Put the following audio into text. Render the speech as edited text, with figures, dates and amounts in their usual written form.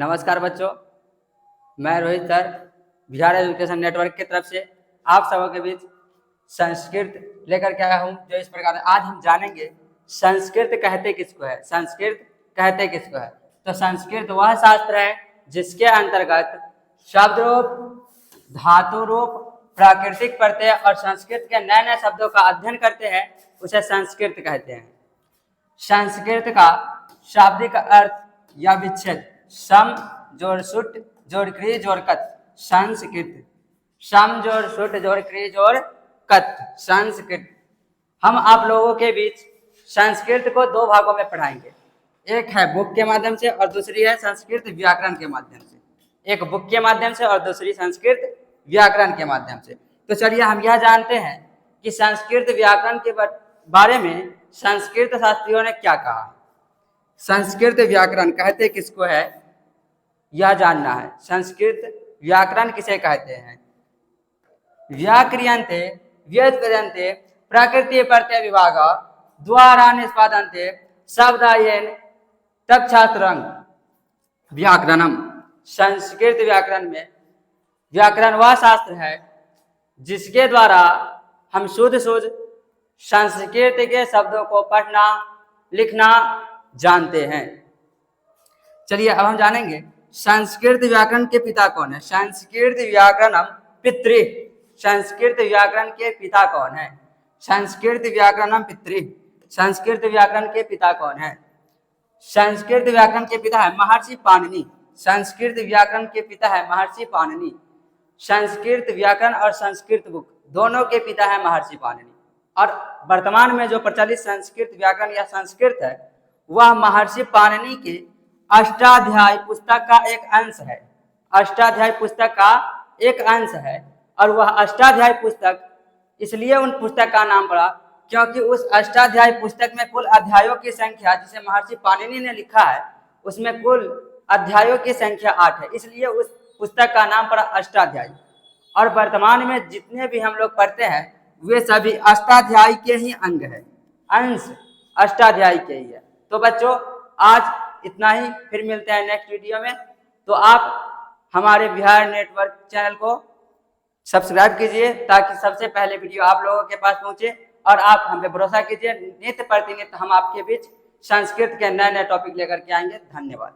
नमस्कार बच्चों, मैं Rohit sir Bihar education network की तरफ से आप सबों के बीच संस्कृत लेकर के आया हूँ। जो इस प्रकार आज हम जानेंगे संस्कृत कहते किसको है। संस्कृत कहते किसको है? तो संस्कृत वह शास्त्र है जिसके अंतर्गत शब्द रूप, धातु रूप, प्राकृतिक प्रत्यय और संस्कृत के नए नए शब्दों का अध्ययन करते हैं, उसे संस्कृत कहते हैं। संस्कृत का शाब्दिक अर्थ या विच्छेद सम जोड़ सुट जोड़ क्रिय जोड़ कत। संस्कृत सम जोड़ सुट जोड़ क्रिय जोड़ कत संस्कृत। हम आप लोगों के बीच संस्कृत को दो भागों में पढ़ाएंगे, एक है बुक के माध्यम से और दूसरी है संस्कृत व्याकरण के माध्यम से। एक बुक के माध्यम से और दूसरी संस्कृत व्याकरण के माध्यम से। तो चलिए हम यह जानते हैं कि संस्कृत व्याकरण के बारे में संस्कृत शास्त्रियों ने क्या कहा। संस्कृत व्याकरण कहते किसको है यह जानना है। संस्कृत व्याकरण किसे कहते हैं? व्याक्रियन्ते व्युत्पद्यन्ते प्रकृति प्रत्यय विभाग द्वारा निष्पादन्ते शब्दायन तच्छात्रं व्याकरणम। संस्कृत व्याकरण में व्याकरण वह शास्त्र है जिसके द्वारा हम शुद्ध संस्कृत के शब्दों को पढ़ना लिखना जानते हैं। चलिए अब हम जानेंगे संस्कृत व्याकरण के पिता कौन है। संस्कृत व्याकरणम पितृ। संस्कृत व्याकरण के पिता कौन है? संस्कृत व्याकरणम पितृ। संस्कृत व्याकरण के पिता कौन है? संस्कृत व्याकरण के पिता है महर्षि पाणिनि। संस्कृत व्याकरण के पिता है महर्षि पाणिनि। संस्कृत व्याकरण और संस्कृत बुक दोनों के पिता है महर्षि पाणिनि। और वर्तमान में जो प्रचलित संस्कृत व्याकरण या संस्कृत है वह महर्षि पाणिनि के अष्टाध्यायी पुस्तक का एक अंश है। अष्टाध्यायी पुस्तक का एक अंश है और वह अष्टाध्यायी पुस्तक इसलिए उन पुस्तक का नाम पड़ा क्योंकि उस अष्टाध्यायी पुस्तक में कुल अध्यायों की संख्या जिसे महर्षि पाणिनि ने लिखा है उसमें कुल अध्यायों की संख्या 8 है, इसलिए उस पुस्तक का नाम पड़ा अष्टाध्यायी। और वर्तमान में जितने भी हम लोग पढ़ते हैं वे सभी अष्टाध्यायी के ही अंग है, अंश अष्टाध्यायी के ही है। तो बच्चों आज इतना ही, फिर मिलते हैं नेक्स्ट वीडियो में। तो आप हमारे बिहार नेटवर्क चैनल को सब्सक्राइब कीजिए ताकि सबसे पहले वीडियो आप लोगों के पास पहुंचे और आप हम पे भरोसा कीजिए। नित्य प्रतिनित्य हम आपके बीच संस्कृत के नए नए टॉपिक लेकर के आएंगे। धन्यवाद।